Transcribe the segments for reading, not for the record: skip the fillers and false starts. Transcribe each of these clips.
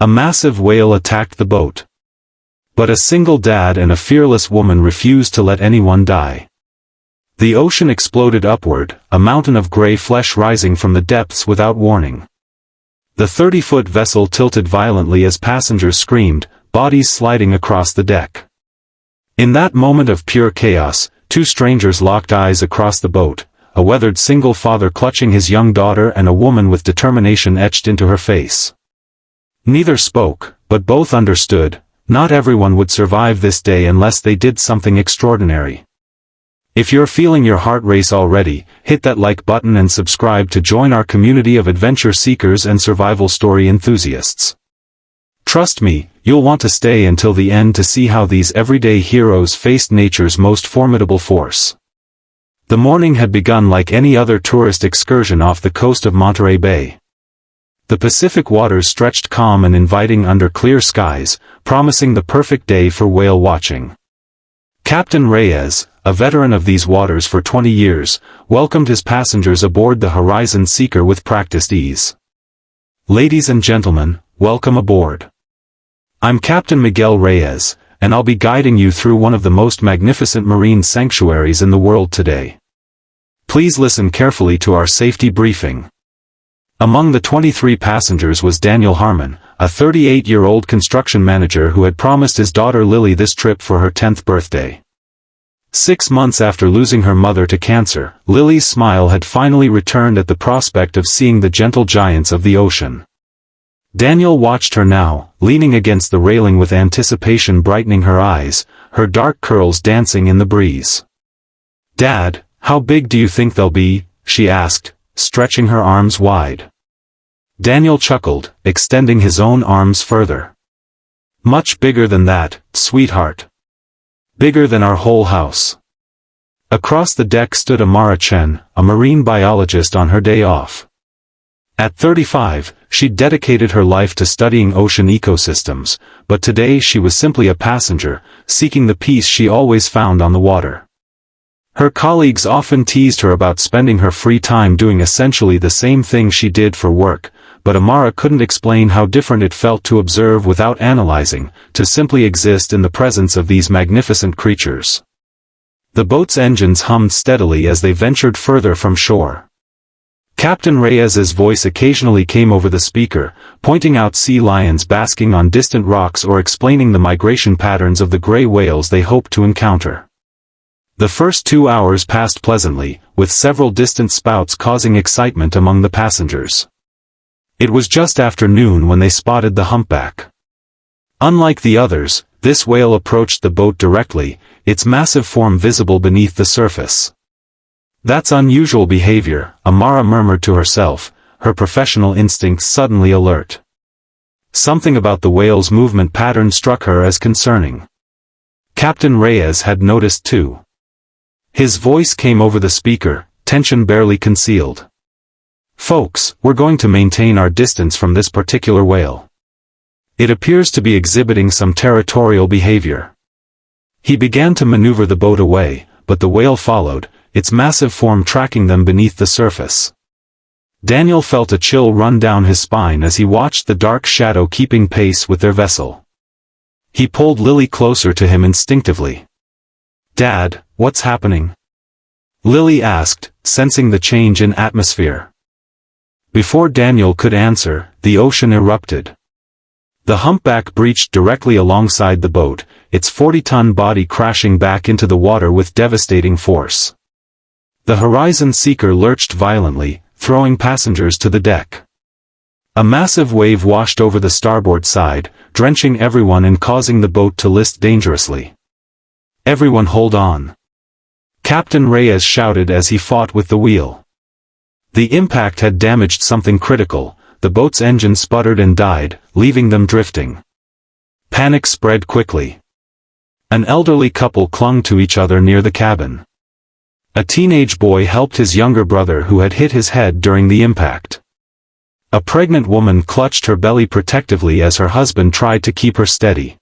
A massive whale attacked the boat. But a single dad and a fearless woman refused to let anyone die. The ocean exploded upward, a mountain of gray flesh rising from the depths without warning. The 30-foot vessel tilted violently as passengers screamed, bodies sliding across the deck. In that moment of pure chaos, two strangers locked eyes across the boat, a weathered single father clutching his young daughter and a woman with determination etched into her face. Neither spoke, but both understood. Not everyone would survive this day unless they did something extraordinary. If you're feeling your heart race already, hit that like button and subscribe to join our community of adventure seekers and survival story enthusiasts. Trust me, you'll want to stay until the end to see how these everyday heroes faced nature's most formidable force. The morning had begun like any other tourist excursion off the coast of Monterey Bay. The Pacific waters stretched calm and inviting under clear skies, promising the perfect day for whale watching. Captain Reyes, a veteran of these waters for 20 years, welcomed his passengers aboard the Horizon Seeker with practiced ease. Ladies and gentlemen, welcome aboard. I'm Captain Miguel Reyes, and I'll be guiding you through one of the most magnificent marine sanctuaries in the world today. Please listen carefully to our safety briefing. Among the 23 passengers was Daniel Harmon, a 38-year-old construction manager who had promised his daughter Lily this trip for her 10th birthday. 6 months after losing her mother to cancer, Lily's smile had finally returned at the prospect of seeing the gentle giants of the ocean. Daniel watched her now, leaning against the railing with anticipation brightening her eyes, her dark curls dancing in the breeze. "Dad, how big do you think they'll be?" she asked, stretching her arms wide. Daniel chuckled, extending his own arms further. "Much bigger than that, sweetheart. Bigger than our whole house." Across the deck stood Amara Chen, a marine biologist on her day off. At 35, she'd dedicated her life to studying ocean ecosystems, but today she was simply a passenger, seeking the peace she always found on the water. Her colleagues often teased her about spending her free time doing essentially the same thing she did for work, but Amara couldn't explain how different it felt to observe without analyzing, to simply exist in the presence of these magnificent creatures. The boat's engines hummed steadily as they ventured further from shore. Captain Reyes's voice occasionally came over the speaker, pointing out sea lions basking on distant rocks or explaining the migration patterns of the gray whales they hoped to encounter. The first 2 hours passed pleasantly, with several distant spouts causing excitement among the passengers. It was just after noon when they spotted the humpback. Unlike the others, this whale approached the boat directly, its massive form visible beneath the surface. "That's unusual behavior," Amara murmured to herself, her professional instincts suddenly alert. Something about the whale's movement pattern struck her as concerning. Captain Reyes had noticed too. His voice came over the speaker, tension barely concealed. "Folks, we're going to maintain our distance from this particular whale. It appears to be exhibiting some territorial behavior." He began to maneuver the boat away, but the whale followed, its massive form tracking them beneath the surface. Daniel felt a chill run down his spine as he watched the dark shadow keeping pace with their vessel. He pulled Lily closer to him instinctively. "Dad, what's happening?" Lily asked, sensing the change in atmosphere. Before Daniel could answer, the ocean erupted. The humpback breached directly alongside the boat, its 40-ton body crashing back into the water with devastating force. The Horizon Seeker lurched violently, throwing passengers to the deck. A massive wave washed over the starboard side, drenching everyone and causing the boat to list dangerously. "Everyone hold on!" Captain Reyes shouted as he fought with the wheel. The impact had damaged something critical, the boat's engine sputtered and died, leaving them drifting. Panic spread quickly. An elderly couple clung to each other near the cabin. A teenage boy helped his younger brother who had hit his head during the impact. A pregnant woman clutched her belly protectively as her husband tried to keep her steady.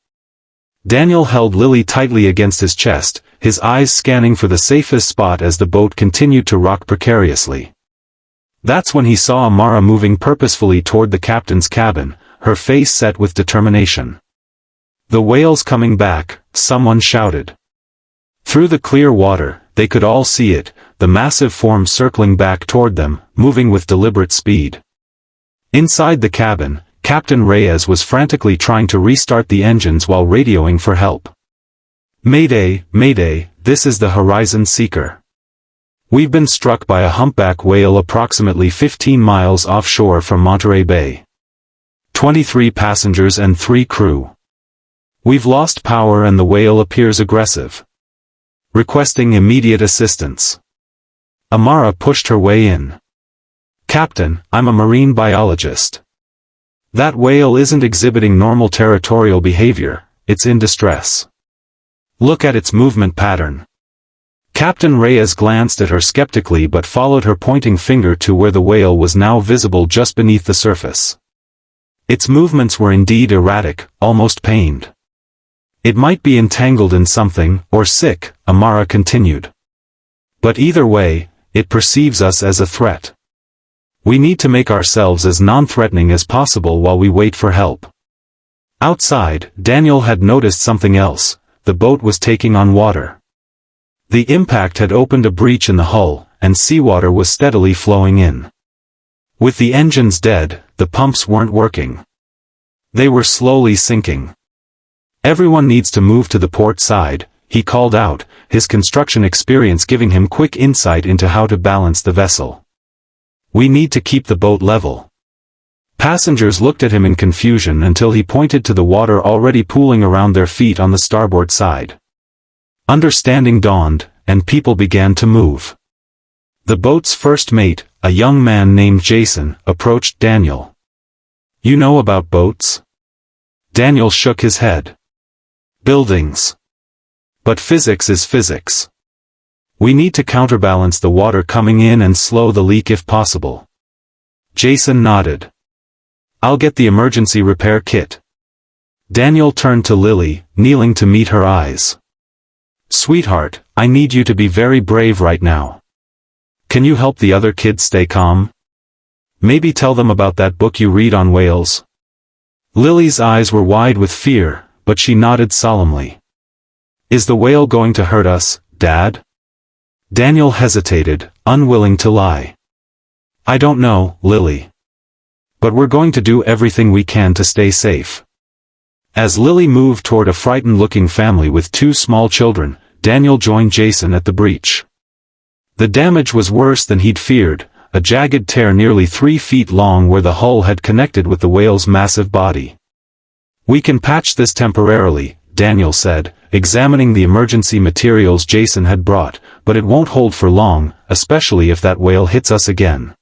Daniel held Lily tightly against his chest, his eyes scanning for the safest spot as the boat continued to rock precariously. That's when he saw Amara moving purposefully toward the captain's cabin, her face set with determination. "The whale's coming back," someone shouted. Through the clear water, they could all see it, the massive form circling back toward them, moving with deliberate speed. Inside the cabin, Captain Reyes was frantically trying to restart the engines while radioing for help. "Mayday, mayday, this is the Horizon Seeker. We've been struck by a humpback whale approximately 15 miles offshore from Monterey Bay. 23 passengers and 3 crew. We've lost power and the whale appears aggressive. Requesting immediate assistance." Amara pushed her way in. "Captain, I'm a marine biologist. That whale isn't exhibiting normal territorial behavior, it's in distress. Look at its movement pattern." Captain Reyes glanced at her skeptically but followed her pointing finger to where the whale was now visible just beneath the surface. Its movements were indeed erratic, almost pained. "It might be entangled in something, or sick," Amara continued. "But either way, it perceives us as a threat. We need to make ourselves as non-threatening as possible while we wait for help." Outside, Daniel had noticed something else. The boat was taking on water. The impact had opened a breach in the hull, and seawater was steadily flowing in. With the engines dead, the pumps weren't working. They were slowly sinking. "Everyone needs to move to the port side," he called out, his construction experience giving him quick insight into how to balance the vessel. "We need to keep the boat level." Passengers looked at him in confusion until he pointed to the water already pooling around their feet on the starboard side. Understanding dawned, and people began to move. The boat's first mate, a young man named Jason, approached Daniel. "You know about boats?" Daniel shook his head. "Buildings. But physics is physics. We need to counterbalance the water coming in and slow the leak if possible." Jason nodded. "I'll get the emergency repair kit." Daniel turned to Lily, kneeling to meet her eyes. "Sweetheart, I need you to be very brave right now. Can you help the other kids stay calm? Maybe tell them about that book you read on whales?" Lily's eyes were wide with fear, but she nodded solemnly. "Is the whale going to hurt us, Dad?" Daniel hesitated, unwilling to lie. "I don't know, Lily. But we're going to do everything we can to stay safe." As Lily moved toward a frightened-looking family with 2 small children, Daniel joined Jason at the breach. The damage was worse than he'd feared, a jagged tear nearly 3 feet long where the hull had connected with the whale's massive body. "We can patch this temporarily," Daniel said, examining the emergency materials Jason had brought, "but it won't hold for long, especially if that whale hits us again."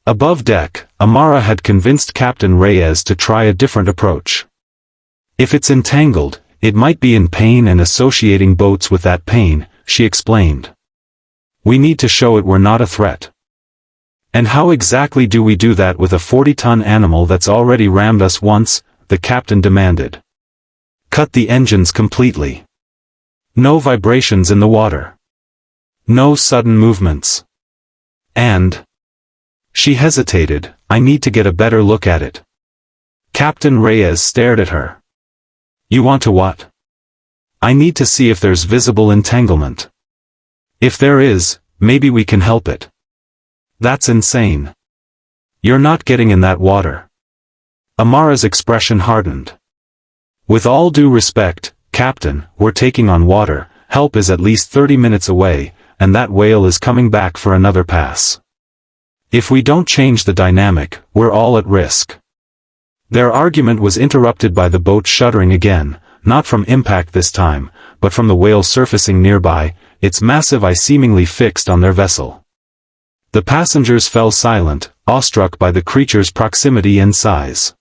Above deck, Amara had convinced Captain Reyes to try a different approach. "If it's entangled, it might be in pain and associating boats with that pain," she explained. "We need to show it we're not a threat." "And how exactly do we do that with a 40-ton animal that's already rammed us once?" the captain demanded. "Cut the engines completely. No vibrations in the water. No sudden movements. And..." She hesitated. "I need to get a better look at it." Captain Reyes stared at her. "You want to what?" "I need to see if there's visible entanglement. If there is, maybe we can help it." "That's insane. You're not getting in that water." Amara's expression hardened. "With all due respect, Captain, we're taking on water, help is at least 30 minutes away, and that whale is coming back for another pass. If we don't change the dynamic, we're all at risk." Their argument was interrupted by the boat shuddering again, not from impact this time, but from the whale surfacing nearby, its massive eye seemingly fixed on their vessel. The passengers fell silent, awestruck by the creature's proximity and size.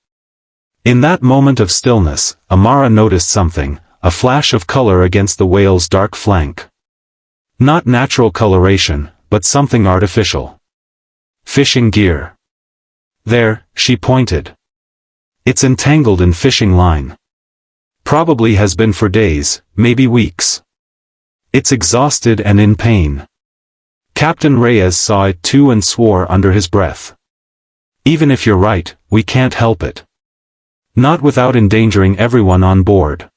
In that moment of stillness, Amara noticed something, a flash of color against the whale's dark flank. Not natural coloration, but something artificial. "Fishing gear. There," she pointed. "It's entangled in fishing line. Probably has been for days, maybe weeks. It's exhausted and in pain." Captain Reyes saw it too and swore under his breath. "Even if you're right, we can't help it. Not without endangering everyone on board.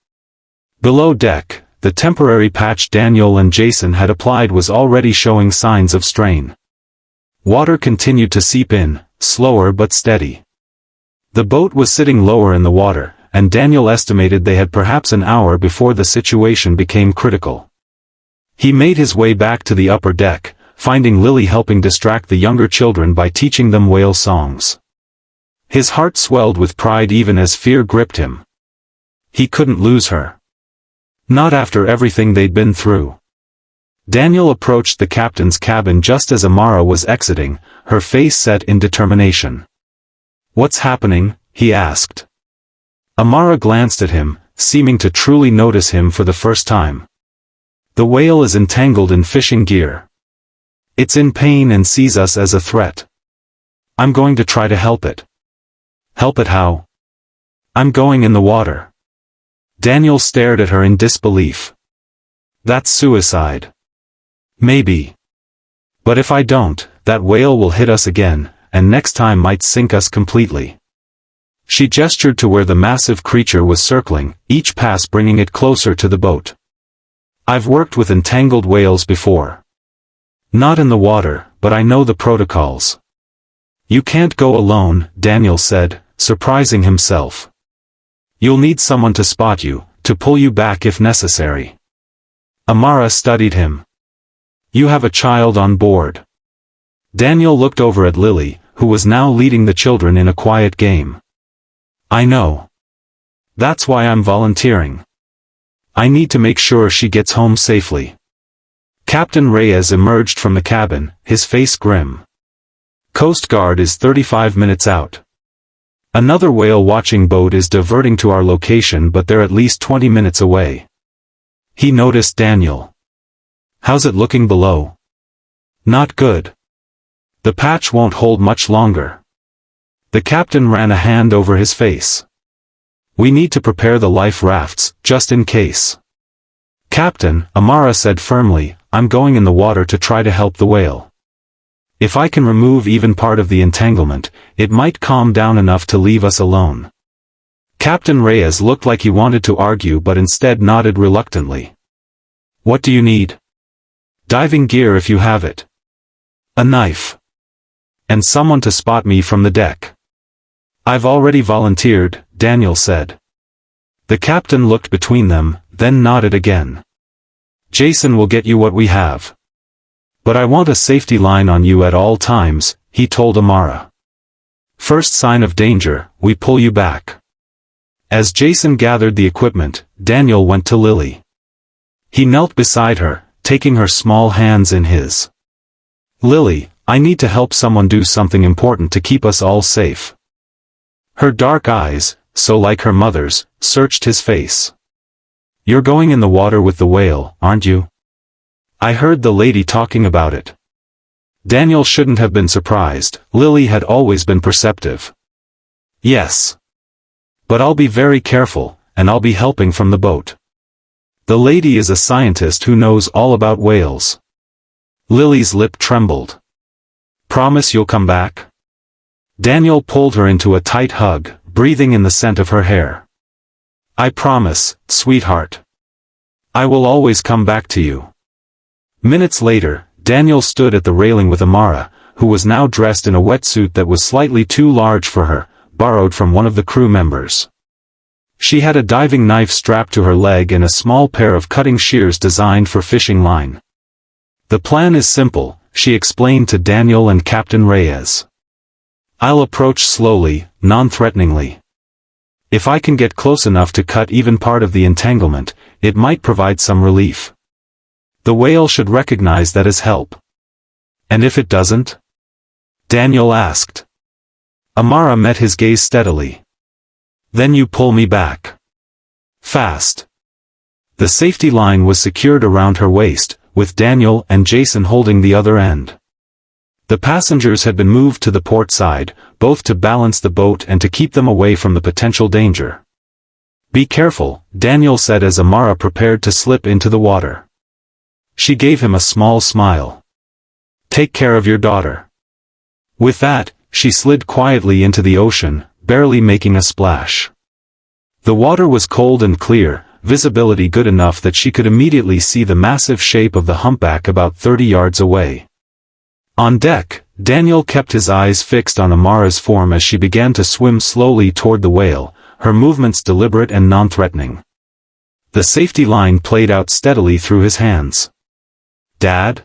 Below deck, the temporary patch Daniel and Jason had applied was already showing signs of strain. Water continued to seep in, slower but steady. The boat was sitting lower in the water, and Daniel estimated they had perhaps an hour before the situation became critical. He made his way back to the upper deck, finding Lily helping distract the younger children by teaching them whale songs. His heart swelled with pride even as fear gripped him. He couldn't lose her. Not after everything they'd been through. Daniel approached the captain's cabin just as Amara was exiting, her face set in determination. "What's happening?" he asked. Amara glanced at him, seeming to truly notice him for the first time. "The whale is entangled in fishing gear. It's in pain and sees us as a threat. I'm going to try to help it." "Help it how?" "I'm going in the water." Daniel stared at her in disbelief. "That's suicide." "Maybe. But if I don't, that whale will hit us again, and next time might sink us completely." She gestured to where the massive creature was circling, each pass bringing it closer to the boat. "I've worked with entangled whales before. Not in the water, but I know the protocols." "You can't go alone," Daniel said, surprising himself. "You'll need someone to spot you, to pull you back if necessary." Amara studied him. "You have a child on board." Daniel looked over at Lily, who was now leading the children in a quiet game. "I know. That's why I'm volunteering. I need to make sure she gets home safely." Captain Reyes emerged from the cabin, his face grim. "Coast Guard is 35 minutes out. Another whale-watching boat is diverting to our location, but they're at least 20 minutes away." He noticed Daniel. "How's it looking below?" "Not good. The patch won't hold much longer." The captain ran a hand over his face. "We need to prepare the life rafts, just in case." "Captain," Amara said firmly, "I'm going in the water to try to help the whale. If I can remove even part of the entanglement, it might calm down enough to leave us alone." Captain Reyes looked like he wanted to argue but instead nodded reluctantly. "What do you need?" "Diving gear if you have it. A knife. And someone to spot me from the deck." "I've already volunteered," Daniel said. The captain looked between them, then nodded again. "Jason will get you what we have. But I want a safety line on you at all times," he told Amara. "First sign of danger, we pull you back." As Jason gathered the equipment, Daniel went to Lily. He knelt beside her, taking her small hands in his. "Lily, I need to help someone do something important to keep us all safe." Her dark eyes, so like her mother's, searched his face. "You're going in the water with the whale, aren't you? I heard the lady talking about it." Daniel shouldn't have been surprised, Lily had always been perceptive. "Yes. But I'll be very careful, and I'll be helping from the boat. The lady is a scientist who knows all about whales." Lily's lip trembled. "Promise you'll come back?" Daniel pulled her into a tight hug, breathing in the scent of her hair. "I promise, sweetheart. I will always come back to you." Minutes later, Daniel stood at the railing with Amara, who was now dressed in a wetsuit that was slightly too large for her, borrowed from one of the crew members. She had a diving knife strapped to her leg and a small pair of cutting shears designed for fishing line. "The plan is simple," she explained to Daniel and Captain Reyes. "I'll approach slowly, non-threateningly. If I can get close enough to cut even part of the entanglement, it might provide some relief. The whale should recognize that as help." "And if it doesn't?" Daniel asked. Amara met his gaze steadily. "Then you pull me back. Fast." The safety line was secured around her waist, with Daniel and Jason holding the other end. The passengers had been moved to the port side, both to balance the boat and to keep them away from the potential danger. "Be careful," Daniel said as Amara prepared to slip into the water. She gave him a small smile. "Take care of your daughter." With that, she slid quietly into the ocean, barely making a splash. The water was cold and clear, visibility good enough that she could immediately see the massive shape of the humpback about 30 yards away. On deck, Daniel kept his eyes fixed on Amara's form as she began to swim slowly toward the whale, her movements deliberate and non-threatening. The safety line played out steadily through his hands. "Dad?"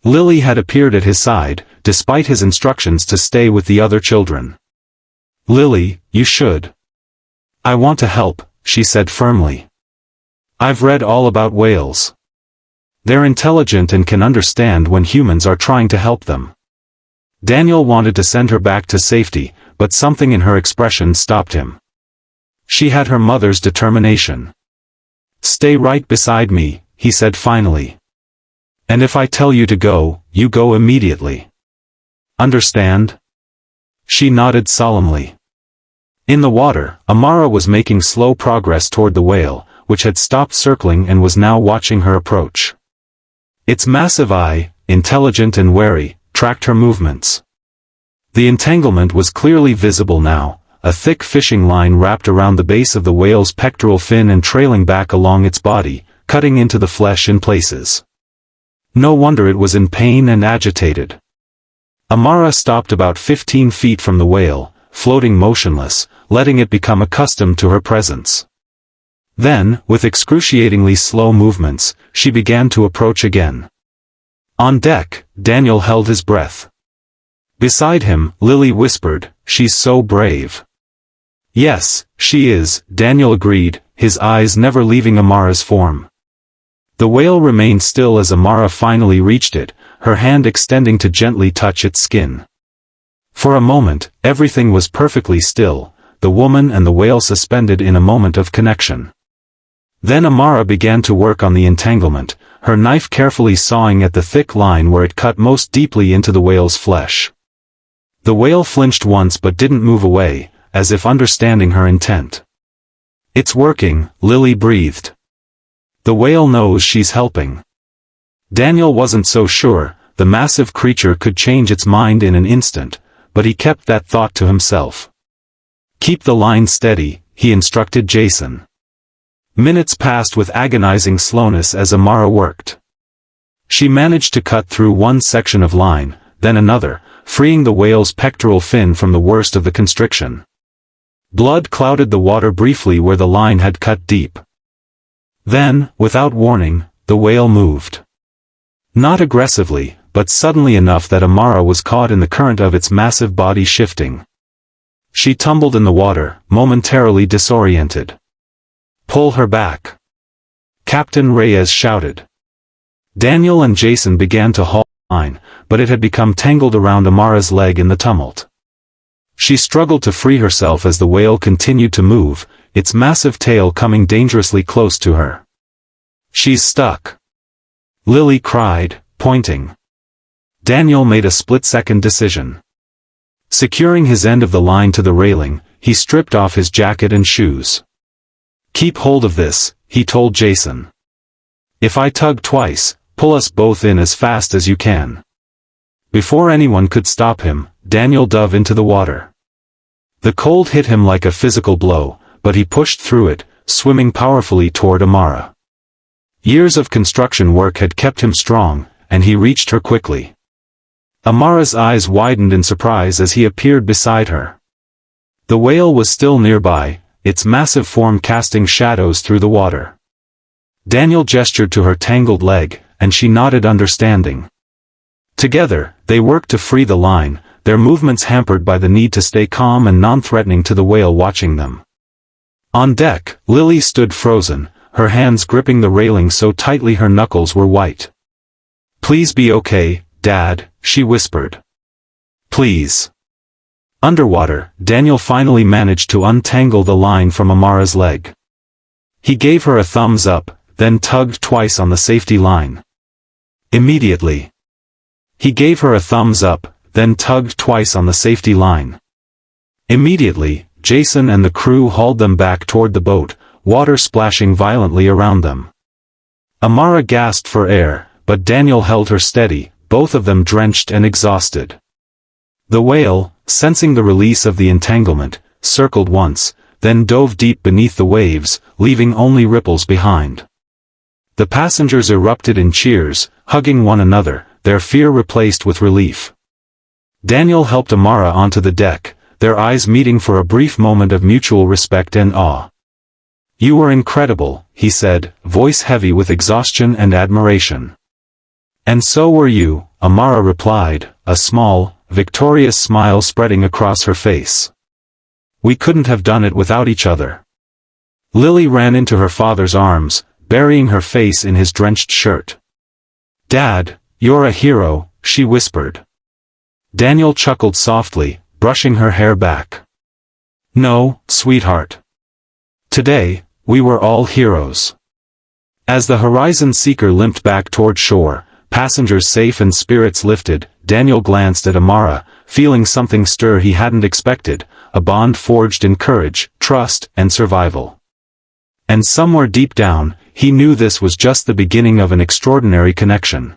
Lily had appeared at his side, despite his instructions to stay with the other children. "Lily, you should." "I want to help," she said firmly. "I've read all about whales. They're intelligent and can understand when humans are trying to help them." Daniel wanted to send her back to safety, but something in her expression stopped him. She had her mother's determination. "Stay right beside me," he said finally. "And if I tell you to go, you go immediately. Understand?" She nodded solemnly. In the water, Amara was making slow progress toward the whale, which had stopped circling and was now watching her approach. Its massive eye, intelligent and wary, tracked her movements. The entanglement was clearly visible now, a thick fishing line wrapped around the base of the whale's pectoral fin and trailing back along its body, cutting into the flesh in places. No wonder it was in pain and agitated. Amara stopped about 15 feet from the whale, floating motionless, letting it become accustomed to her presence. Then, with excruciatingly slow movements, she began to approach again. On deck, Daniel held his breath. Beside him, Lily whispered, "She's so brave." "Yes, she is," Daniel agreed, his eyes never leaving Amara's form. The whale remained still as Amara finally reached it, her hand extending to gently touch its skin. For a moment, everything was perfectly still, the woman and the whale suspended in a moment of connection. Then Amara began to work on the entanglement, her knife carefully sawing at the thick line where it cut most deeply into the whale's flesh. The whale flinched once but didn't move away, as if understanding her intent. "It's working," Lily breathed. "The whale knows she's helping." Daniel wasn't so sure, the massive creature could change its mind in an instant, but he kept that thought to himself. "Keep the line steady," he instructed Jason. Minutes passed with agonizing slowness as Amara worked. She managed to cut through one section of line, then another, freeing the whale's pectoral fin from the worst of the constriction. Blood clouded the water briefly where the line had cut deep. Then, without warning, the whale moved. Not aggressively, but suddenly enough that Amara was caught in the current of its massive body shifting. She tumbled in the water, momentarily disoriented. "Pull her back!" Captain Reyes shouted. Daniel and Jason began to haul the line, but it had become tangled around Amara's leg in the tumult. She struggled to free herself as the whale continued to move, its massive tail coming dangerously close to her. "She's stuck!" Lily cried, pointing. Daniel made a split-second decision. Securing his end of the line to the railing, he stripped off his jacket and shoes. "Keep hold of this," he told Jason. "If I tug twice, pull us both in as fast as you can." Before anyone could stop him, Daniel dove into the water. The cold hit him like a physical blow, but he pushed through it, swimming powerfully toward Amara. Years of construction work had kept him strong, and he reached her quickly. Amara's eyes widened in surprise as he appeared beside her. The whale was still nearby, its massive form casting shadows through the water. Daniel gestured to her tangled leg, and she nodded understanding. Together, they worked to free the line, their movements hampered by the need to stay calm and non-threatening to the whale watching them. On deck, Lily stood frozen, her hands gripping the railing so tightly her knuckles were white. "Please be okay, Dad," she whispered. "Please." Underwater, Daniel finally managed to untangle the line from Amara's leg. He gave her a thumbs up, then tugged twice on the safety line. Immediately. He gave her a thumbs up, then tugged twice on the safety line. Immediately, Jason and the crew hauled them back toward the boat, water splashing violently around them. Amara gasped for air, but Daniel held her steady, both of them drenched and exhausted. The whale, sensing the release of the entanglement, circled once, then dove deep beneath the waves, leaving only ripples behind. The passengers erupted in cheers, hugging one another, their fear replaced with relief. Daniel helped Amara onto the deck, their eyes meeting for a brief moment of mutual respect and awe. "You were incredible," he said, voice heavy with exhaustion and admiration. "And so were you," Amara replied, a small, victorious smile spreading across her face. "We couldn't have done it without each other." Lily ran into her father's arms, burying her face in his drenched shirt. "Dad, you're a hero," she whispered. Daniel chuckled softly, brushing her hair back. "No, sweetheart. Today, we were all heroes." As the Horizon Seeker limped back toward shore, passengers safe and spirits lifted, Daniel glanced at Amara, feeling something stir he hadn't expected, a bond forged in courage, trust, and survival. And somewhere deep down, he knew this was just the beginning of an extraordinary connection.